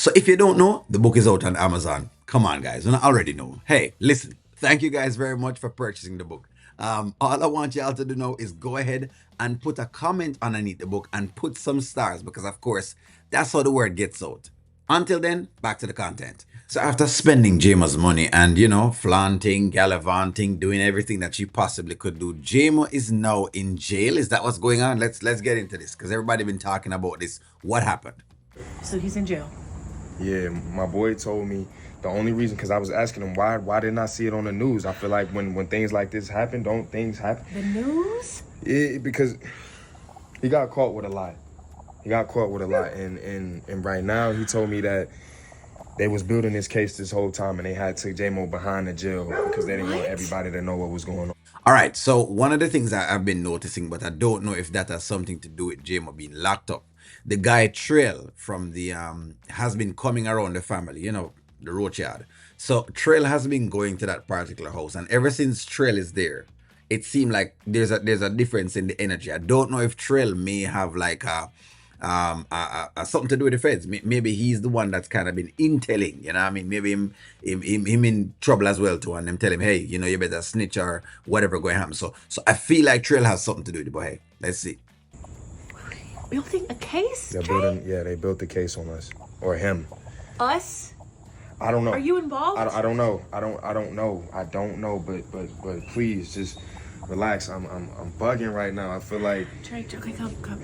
So if you don't know, the book is out on Amazon. Come on, guys, and I already know. Hey, listen, thank you guys very much for purchasing the book. All I want y'all to do now is go ahead and put a comment underneath the book and put some stars because, of course, that's how the word gets out. Until then, back to the content. So after spending Jama's money and flaunting, gallivanting, doing everything that she possibly could do, Jama is now in jail. Is that what's going on? Let's get into this because everybody been talking about this. What happened? So he's in jail. Yeah, my boy told me the only reason, because I was asking him why didn't I see it on the news? I feel like when things like this happen, don't things happen? The news? Yeah, because he got caught with a lie. He got caught with a lie, and right now he told me that they was building this case this whole time, and they had took J-Mo behind the jail because they didn't want everybody to know what was going on. All right, so one of the things I've been noticing, but I don't know if that has something to do with Jamo being locked up. The guy Trail from the has been coming around the family, the Rothschild. So Trail has been going to that particular house, and ever since Trail is there, it seemed like there's a difference in the energy. I don't know if Trail may have like something to do with the feds. Maybe he's the one that's kind of been intelling, you know what I mean? Maybe him in trouble as well too, and them tell him, hey, you better snitch or whatever going to happen. So I feel like Trail has something to do with it, but hey, let's see. Building a case? They're building, yeah, they built the case on us or him. Us? I don't know. Are you involved? I don't know. I don't know. But please just relax. I'm bugging right now. I feel like. Trey, okay, come.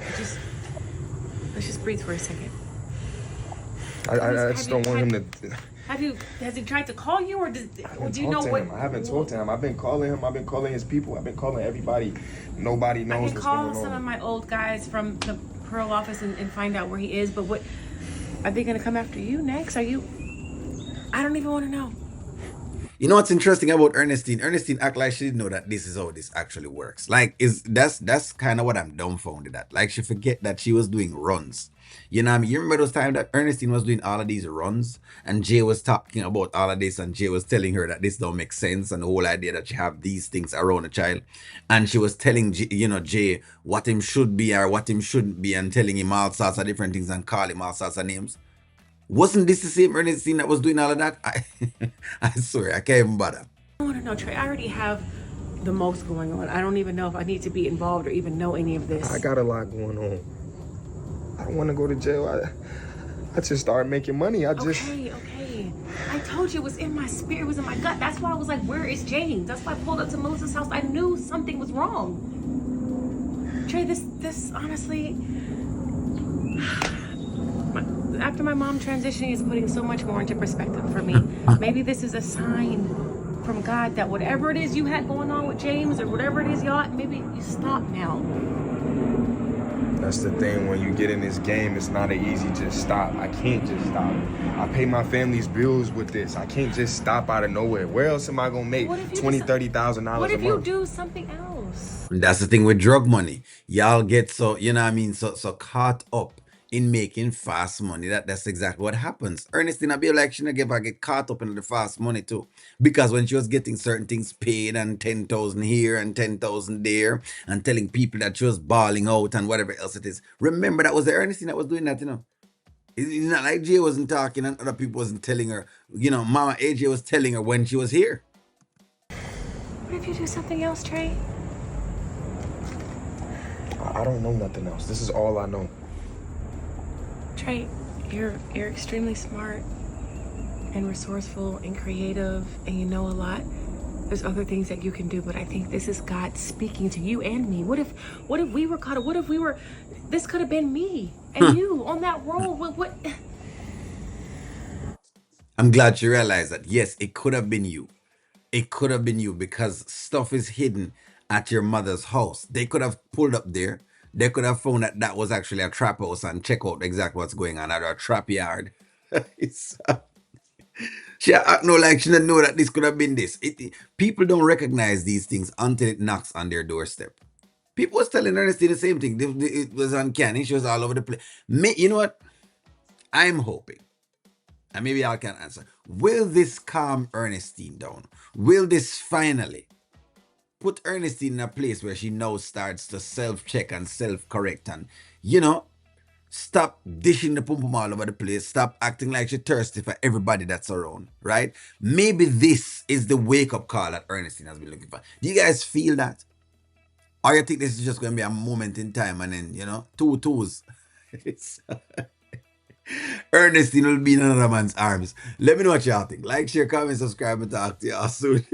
Let's just breathe for a second. I just don't want him to. Has he tried to call you, or do you know what? I haven't talked to him. I've been calling him. I've been calling his people. I've been calling everybody. Nobody knows what's going on. I can call some of my old guys from the parole office and find out where he is. But what? Are they gonna come after you next? Are you? I don't even want to know. You know what's interesting about Ernestine? Ernestine act like she didn't know that this is how this actually works. Like, that's kind of what I'm dumbfounded at. Like, she forget that she was doing runs. You know what I mean? You remember those times that Ernestine was doing all of these runs and Jay was talking about all of this and Jay was telling her that this don't make sense and the whole idea that you have these things around a child. And she was telling, Jay what him should be or what him shouldn't be and telling him all sorts of different things and call him all sorts of names. Wasn't this the same Ernestine that was doing all of that? I swear, I can't even bother. I want to know, Trey. I already have the most going on. I don't even know if I need to be involved or even know any of this. I got a lot going on. I don't want to go to jail. I just started making money. Okay. I told you it was in my spirit, it was in my gut. That's why I was like, where is James? That's why I pulled up to Melissa's house. I knew something was wrong. Trey, this honestly, after my mom transitioning is putting so much more into perspective for me. Maybe this is a sign from God that whatever it is you had going on with James or whatever it is y'all, maybe you stop now. That's the thing. When you get in this game, it's not an easy just stop. I can't just stop. I pay my family's bills with this. I can't just stop out of nowhere. Where else am I gonna make $20,000, $30,000 a month? What if you do something else? That's the thing with drug money. Y'all get so, you know what I mean, so caught up in making fast money. That's exactly what happens. Ernestine, I be like, she never get caught up in the fast money too. Because when she was getting certain things paid and 10,000 here and 10,000 there and telling people that she was balling out and whatever else it is. Remember that was the Ernestine that was doing that, It's not like Jay wasn't talking and other people wasn't telling her. Mama AJ was telling her when she was here. What if you do something else, Trey? I don't know nothing else. This is all I know. Trey, you're extremely smart and resourceful and creative and you know a lot. There's other things that you can do, but I think this is God speaking to you and me. What if we were caught? What if this could have been me and you on that roll? What? I'm glad you realized that. Yes, it could have been you. It could have been you because stuff is hidden at your mother's house. They could have pulled up there. They could have found that was actually a trap house and check out exactly what's going on at a trap yard. She act no like she didn't know that this could have been this. People don't recognize these things until it knocks on their doorstep. People was telling Ernestine the same thing. It was uncanny. She was all over the place. You know what? I'm hoping, and maybe I can answer. Will this calm Ernestine down? Will this finally put Ernestine in a place where she now starts to self-check and self-correct and, Stop dishing the pum pum all over the place. Stop acting like she's thirsty for everybody that's around, right? Maybe this is the wake up call that Ernestine has been looking for. Do you guys feel that? Or you think this is just going to be a moment in time and then, two twos? Ernestine will be in another man's arms. Let me know what y'all think. Like, share, comment, subscribe, and talk to y'all soon.